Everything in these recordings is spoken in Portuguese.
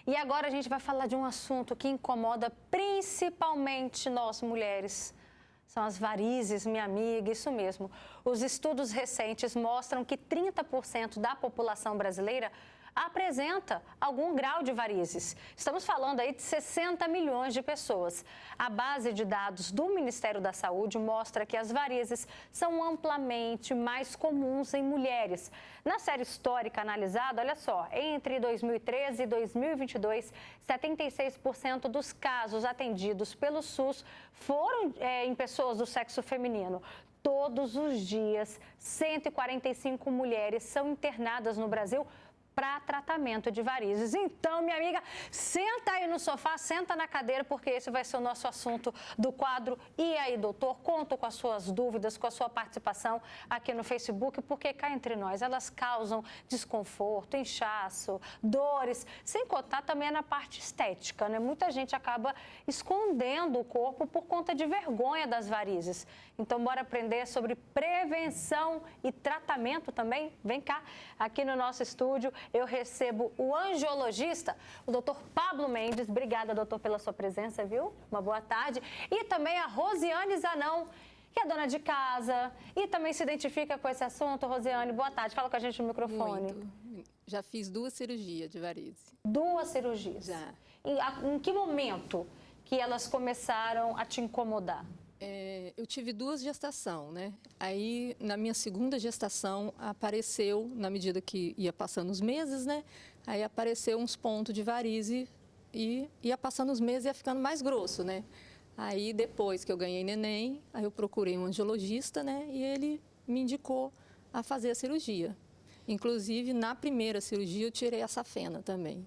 E agora a gente vai falar de um assunto que incomoda principalmente nós mulheres. São as varizes, minha amiga, isso mesmo. Os estudos recentes mostram que 30% da população brasileira apresenta algum grau de varizes. Estamos falando aí de 60 milhões de pessoas. A base de dados do Ministério da Saúde mostra que as varizes são amplamente mais comuns em mulheres. Na série histórica analisada, olha só, entre 2013 e 2022, 76% dos casos atendidos pelo SUS foram em pessoas do sexo feminino. Todos os dias, 145 mulheres são internadas no Brasil para tratamento de varizes. Então, minha amiga, senta aí no sofá, senta na cadeira, porque esse vai ser o nosso assunto do quadro. E aí, doutor, conto com as suas dúvidas, com a sua participação aqui no Facebook, porque cá entre nós, elas causam desconforto, inchaço, dores, sem contar também na parte estética, né? Muita gente acaba escondendo o corpo por conta de vergonha das varizes. Então, bora aprender sobre prevenção e tratamento também? Vem cá, aqui no nosso estúdio, eu recebo o angiologista, o doutor Pablo Mendes. Obrigada, doutor, pela sua presença, viu? Uma boa tarde. E também a Rosiane Zanão, que é dona de casa e também se identifica com esse assunto. Rosiane, boa tarde. Fala com a gente no microfone. Muito. Já fiz 2 cirurgias de varize. 2 cirurgias? Já. Em que momento que elas começaram a te incomodar? Eu tive 2 gestações, né? Aí, na minha segunda gestação, apareceu, na medida que ia passando os meses, né? Aí apareceu uns pontos de varize e ia passando os meses e ia ficando mais grosso, né? Aí, depois que eu ganhei neném, aí eu procurei um angiologista, né? E ele me indicou a fazer a cirurgia. Inclusive, na primeira cirurgia, eu tirei a safena também.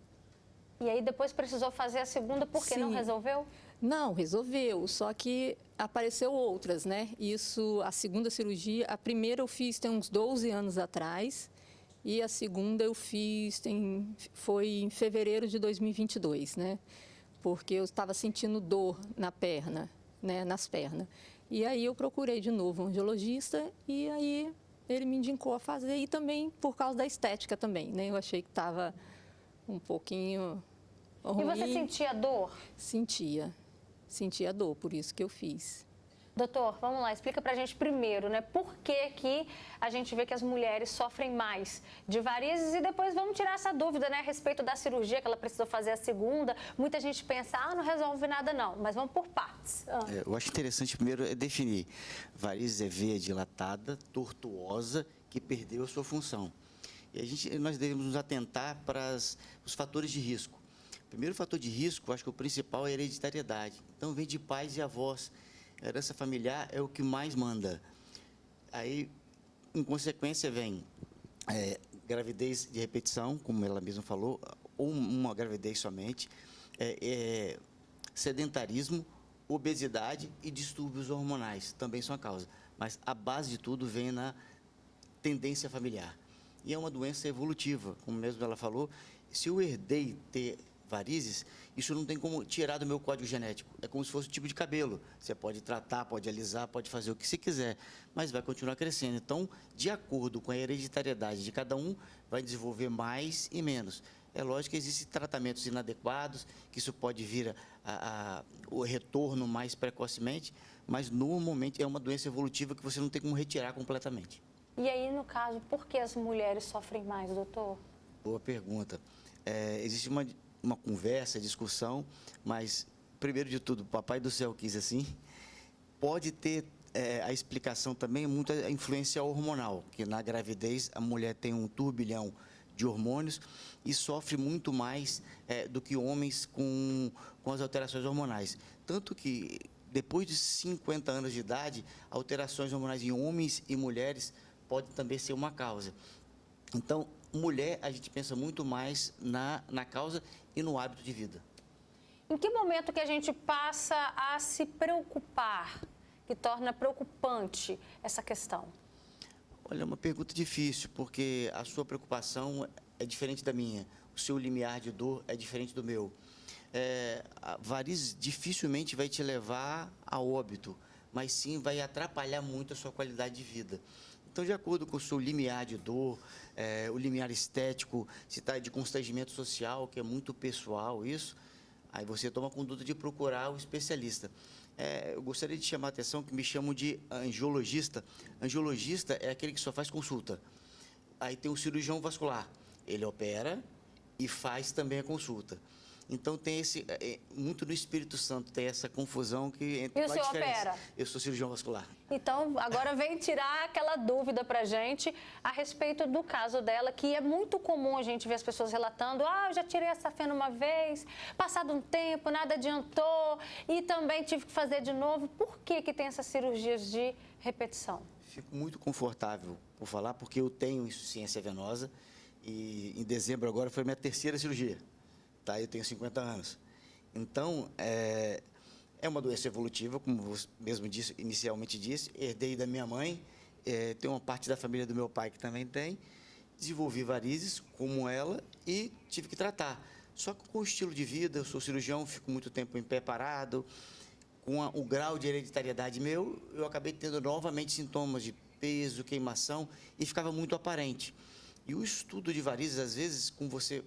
E aí, depois precisou fazer a segunda, porque não resolveu? Não, resolveu, só que apareceu outras, né? Isso, a segunda cirurgia, a primeira eu fiz tem uns 12 anos atrás e a segunda eu fiz foi em fevereiro de 2022, né? Porque eu estava sentindo dor na perna, né? Nas pernas. E aí eu procurei de novo um angiologista e aí ele me indicou a fazer e também por causa da estética também, né? Eu achei que estava um pouquinho ruim. E você sentia dor? Sentia dor, por isso que eu fiz. Doutor, vamos lá, explica pra gente primeiro, né? Por que a gente vê que as mulheres sofrem mais de varizes e depois vamos tirar essa dúvida, né? A respeito da cirurgia que ela precisou fazer a segunda. Muita gente pensa, não resolve nada não, mas vamos por partes. Eu acho interessante primeiro definir. Varizes é veia dilatada, tortuosa, que perdeu a sua função. E nós devemos nos atentar para os fatores de risco. O primeiro fator de risco, acho que o principal é a hereditariedade. Então, vem de pais e avós. A herança familiar é o que mais manda. Aí, em consequência, vem gravidez de repetição, como ela mesma falou, ou uma gravidez somente, sedentarismo, obesidade e distúrbios hormonais, também são a causa. Mas a base de tudo vem na tendência familiar. E é uma doença evolutiva, como mesmo ela falou. Se eu herdei ter varizes, isso não tem como tirar do meu código genético. É como se fosse um tipo de cabelo. Você pode tratar, pode alisar, pode fazer o que você quiser, mas vai continuar crescendo. Então, de acordo com a hereditariedade de cada um, vai desenvolver mais e menos. É lógico que existem tratamentos inadequados, que isso pode vir o retorno mais precocemente, mas normalmente é uma doença evolutiva que você não tem como retirar completamente. E aí, no caso, por que as mulheres sofrem mais, doutor? Boa pergunta. Existe uma conversa, discussão, mas, primeiro de tudo, o Papai do Céu quis assim. Pode ter a explicação também, muita influência hormonal, que na gravidez a mulher tem um turbilhão de hormônios e sofre muito mais do que homens com as alterações hormonais. Tanto que, depois de 50 anos de idade, alterações hormonais em homens e mulheres pode também ser uma causa. Então, mulher, a gente pensa muito mais na causa e no hábito de vida. Em que momento que a gente passa a se preocupar, que torna preocupante essa questão? Olha, é uma pergunta difícil, porque a sua preocupação é diferente da minha. O seu limiar de dor é diferente do meu. A varizes dificilmente vai te levar a óbito, mas sim vai atrapalhar muito a sua qualidade de vida. Então, de acordo com o seu limiar de dor, o limiar estético, se está de constrangimento social, que é muito pessoal isso, aí você toma a conduta de procurar o especialista. Eu gostaria de chamar a atenção que me chamam de angiologista. Angiologista é aquele que só faz consulta. Aí tem o cirurgião vascular, ele opera e faz também a consulta. Então, tem muito no Espírito Santo, tem essa confusão que entre E o senhor opera? Eu sou cirurgião vascular. Então, agora vem tirar aquela dúvida pra gente a respeito do caso dela, que é muito comum a gente ver as pessoas relatando: eu já tirei essa safena uma vez, passado um tempo, nada adiantou, e também tive que fazer de novo. Por que tem essas cirurgias de repetição? Fico muito confortável por falar, porque eu tenho insuficiência venosa e em dezembro agora foi minha terceira cirurgia. Tá? Eu tenho 50 anos. Então, é uma doença evolutiva, como você mesmo inicialmente disse, herdei da minha mãe, tem uma parte da família do meu pai que também tem, desenvolvi varizes como ela e tive que tratar. Só que com o estilo de vida, eu sou cirurgião, fico muito tempo em pé parado, com o grau de hereditariedade meu, eu acabei tendo novamente sintomas de peso, queimação e ficava muito aparente. E o estudo de varizes, às vezes, com você,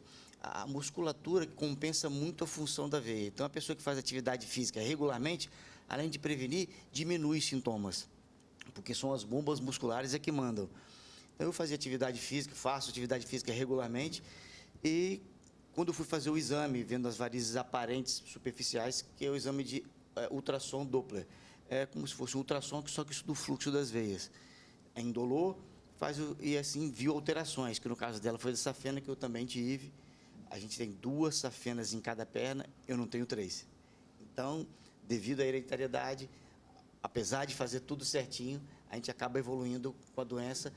a musculatura compensa muito a função da veia. Então, a pessoa que faz atividade física regularmente, além de prevenir, diminui os sintomas, porque são as bombas musculares que mandam. Então, eu fazia atividade física, faço atividade física regularmente e quando eu fui fazer o exame, vendo as varizes aparentes superficiais, que é o exame de ultrassom Doppler, é como se fosse um ultrassom, só que isso do fluxo das veias. É indolor, e assim viu alterações, que no caso dela foi da safena, que eu também tive. A gente tem 2 safenas em cada perna, eu não tenho 3. Então, devido à hereditariedade, apesar de fazer tudo certinho, a gente acaba evoluindo com a doença,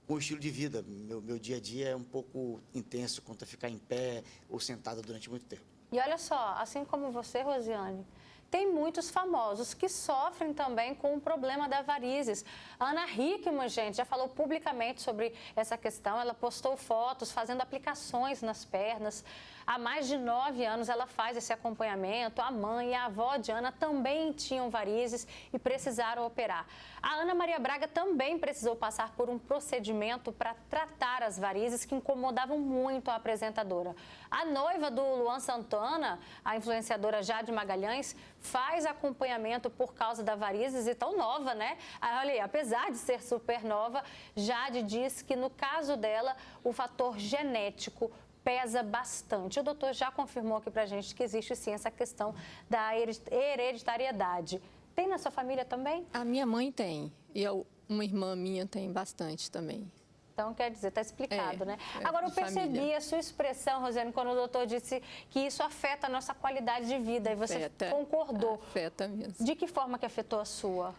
com o estilo de vida. Meu dia a dia é um pouco intenso quanto a ficar em pé ou sentado durante muito tempo. E olha só, assim como você, Rosiane, tem muitos famosos que sofrem também com o problema da varizes. A Ana Hickman, gente, já falou publicamente sobre essa questão. Ela postou fotos fazendo aplicações nas pernas. Há mais de 9 anos ela faz esse acompanhamento. A mãe e a avó de Ana também tinham varizes e precisaram operar. A Ana Maria Braga também precisou passar por um procedimento para tratar as varizes que incomodavam muito a apresentadora. A noiva do Luan Santana, a influenciadora Jade Magalhães, faz acompanhamento por causa da varizes e tão nova, né? Olha aí, apesar de ser super nova, Jade diz que no caso dela, o fator genético pesa bastante. O doutor já confirmou aqui pra gente que existe sim essa questão da hereditariedade. Tem na sua família também? A minha mãe tem, e uma irmã minha tem bastante também. Então, quer dizer, está explicado, né? É, Agora, eu percebi família. a sua expressão, Rosiane, quando o doutor disse que isso afeta a nossa qualidade de vida, e você concordou. Afeta mesmo. De que forma que afetou a sua?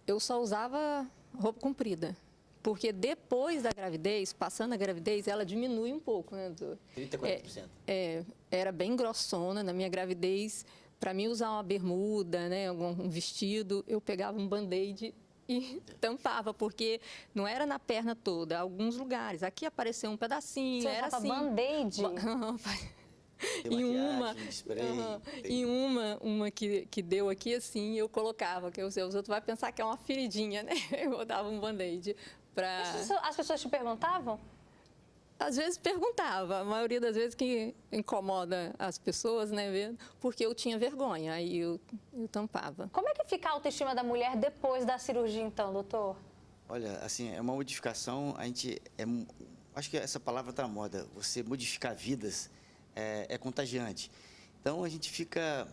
Eu só usava roupa comprida, porque depois da gravidez, passando a gravidez, ela diminui um pouco, né, doutor? 30%, 40%. Era bem grossona na minha gravidez. Para mim, usar uma bermuda, né, um vestido, eu pegava um band-aid e tampava, porque não era na perna toda, alguns lugares. Aqui apareceu um pedacinho, Você era usava assim. band-aid? Em uma que deu aqui assim, eu colocava, que os outros vão pensar que é uma feridinha, né? Eu botava um band-aid para... As pessoas te perguntavam? Às vezes perguntava, a maioria das vezes que incomoda as pessoas, né, vendo, porque eu tinha vergonha, aí eu tampava. Como é que fica a autoestima da mulher depois da cirurgia, então, doutor? Olha, assim, é uma modificação, acho que essa palavra está à moda, você modificar vidas é contagiante. Então, a gente fica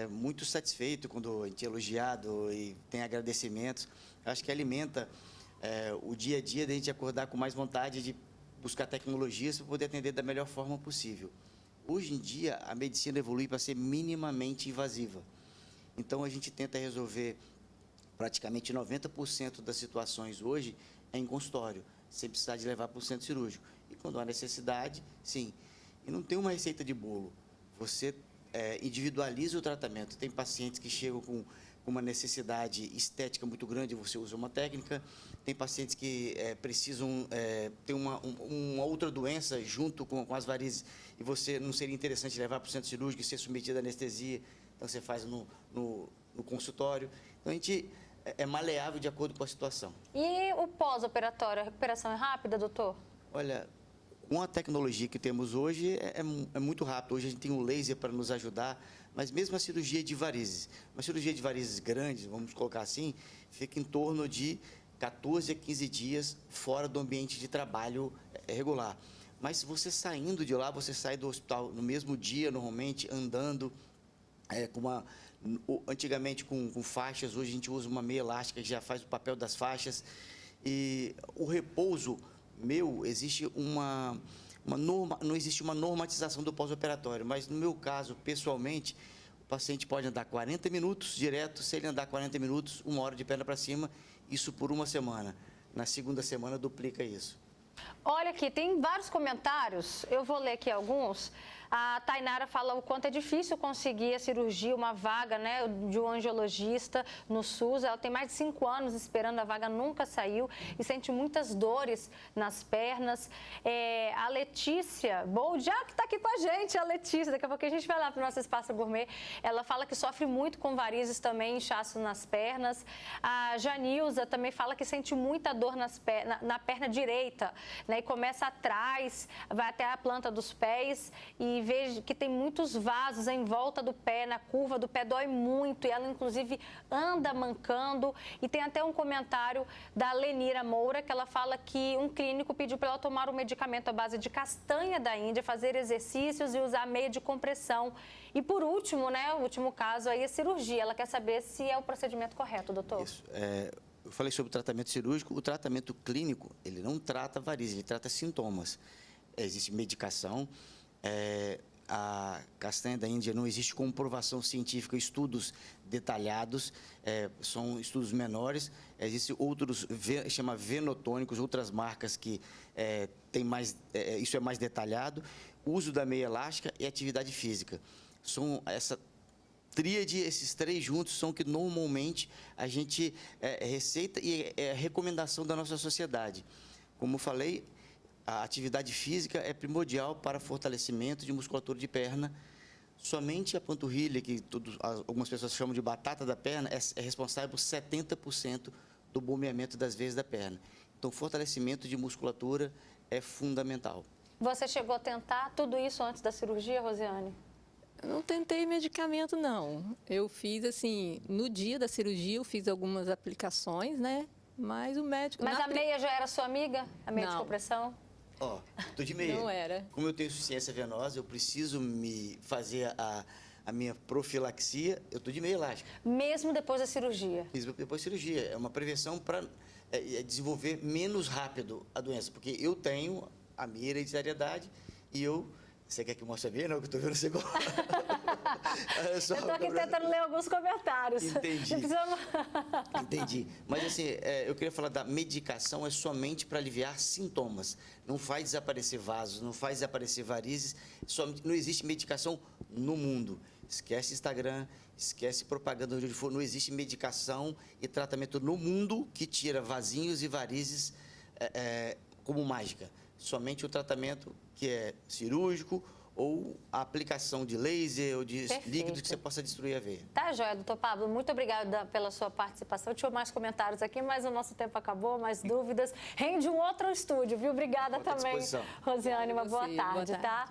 muito satisfeito quando a gente é elogiado e tem agradecimentos. Acho que alimenta o dia a dia da gente acordar com mais vontade de buscar tecnologias para poder atender da melhor forma possível. Hoje em dia, a medicina evolui para ser minimamente invasiva. Então, a gente tenta resolver praticamente 90% das situações hoje em consultório, sem precisar de levar para o centro cirúrgico. E quando há necessidade, sim. E não tem uma receita de bolo. Você individualiza o tratamento. Tem pacientes que chegam com uma necessidade estética muito grande, você usa uma técnica. Tem pacientes que precisam ter uma outra doença junto com as varizes e você não seria interessante levar para o centro cirúrgico e ser submetido à anestesia. Então, você faz no consultório. Então, a gente é maleável de acordo com a situação. E o pós-operatório, a recuperação é rápida, doutor? Olha, com a tecnologia que temos hoje, é muito rápido. Hoje a gente tem um laser para nos ajudar, mas mesmo a cirurgia de varizes, uma cirurgia de varizes grandes, vamos colocar assim, fica em torno de 14 a 15 dias fora do ambiente de trabalho regular. Mas você saindo de lá, você sai do hospital no mesmo dia, normalmente, andando, antigamente com faixas, hoje a gente usa uma meia elástica que já faz o papel das faixas. E o repouso existe não existe uma normatização do pós-operatório, mas no meu caso, pessoalmente, o paciente pode andar 40 minutos direto, se ele andar 40 minutos, 1 hora de perna para cima, isso por 1 semana. Na segunda semana, duplica isso. Olha aqui, tem vários comentários, eu vou ler aqui alguns. A Tainara fala o quanto é difícil conseguir a cirurgia, uma vaga, né, de um angiologista no SUS. Ela tem mais de 5 anos esperando, a vaga nunca saiu e sente muitas dores nas pernas. A Letícia Boldiá, que está aqui com a gente, a Letícia, daqui a pouco a gente vai lá para o nosso Espaço Gourmet. Ela fala que sofre muito com varizes também, inchaço nas pernas. A Janilza também fala que sente muita dor na perna direita, né, e começa atrás, vai até a planta dos pés e vejo que tem muitos vasos em volta do pé, na curva do pé, dói muito e ela inclusive anda mancando. E tem até um comentário da Lenira Moura, que ela fala que um clínico pediu para ela tomar um medicamento à base de castanha da Índia, fazer exercícios e usar meia de compressão. E por último, né, o último caso aí é cirurgia. Ela quer saber se é o procedimento correto, doutor. Isso, eu falei sobre o tratamento cirúrgico. O tratamento clínico, ele não trata varizes, ele trata sintomas. Existe medicação. A castanha da Índia não existe comprovação científica, estudos detalhados, são estudos menores. Existem outros, chama venotônicos, outras marcas que tem mais, isso é mais detalhado. O uso da meia elástica e atividade física. São essa tríade, esses 3 juntos são que normalmente a gente receita e é a recomendação da nossa sociedade. Como eu falei, a atividade física é primordial para fortalecimento de musculatura de perna. Somente a panturrilha, que algumas pessoas chamam de batata da perna, é responsável por 70% do bombeamento das veias da perna. Então, fortalecimento de musculatura é fundamental. Você chegou a tentar tudo isso antes da cirurgia, Rosiane? Eu não tentei medicamento, não. Eu fiz, assim, no dia da cirurgia, eu fiz algumas aplicações, né? Mas o médico... Mas a meia já era sua amiga? A meia de compressão? Tô de meia. Não era. Como eu tenho insuficiência venosa, eu preciso me fazer a minha profilaxia, eu tô de meia elástica. Mesmo depois da cirurgia? Mesmo depois da cirurgia. É uma prevenção para desenvolver menos rápido a doença, porque eu tenho a minha hereditariedade e Você quer que eu mostre a minha? Não, que eu tô vendo você igual. Eu tô aqui tentando ler alguns comentários. Entendi. Entendi. Mas assim, eu queria falar da medicação é somente para aliviar sintomas. Não faz desaparecer vasos, não faz desaparecer varizes. Não existe medicação no mundo. Esquece Instagram, esquece propaganda onde for. Não existe medicação e tratamento no mundo que tira vasinhos e varizes como mágica. Somente o tratamento que é cirúrgico ou a aplicação de laser ou de líquido que você possa destruir a veia. Tá, joia, doutor Pablo. Muito obrigada pela sua participação. Tinha mais comentários aqui, mas o nosso tempo acabou, mais dúvidas. Rende um outro estúdio, viu? Obrigada também, Rosiane. Uma boa tarde, tá?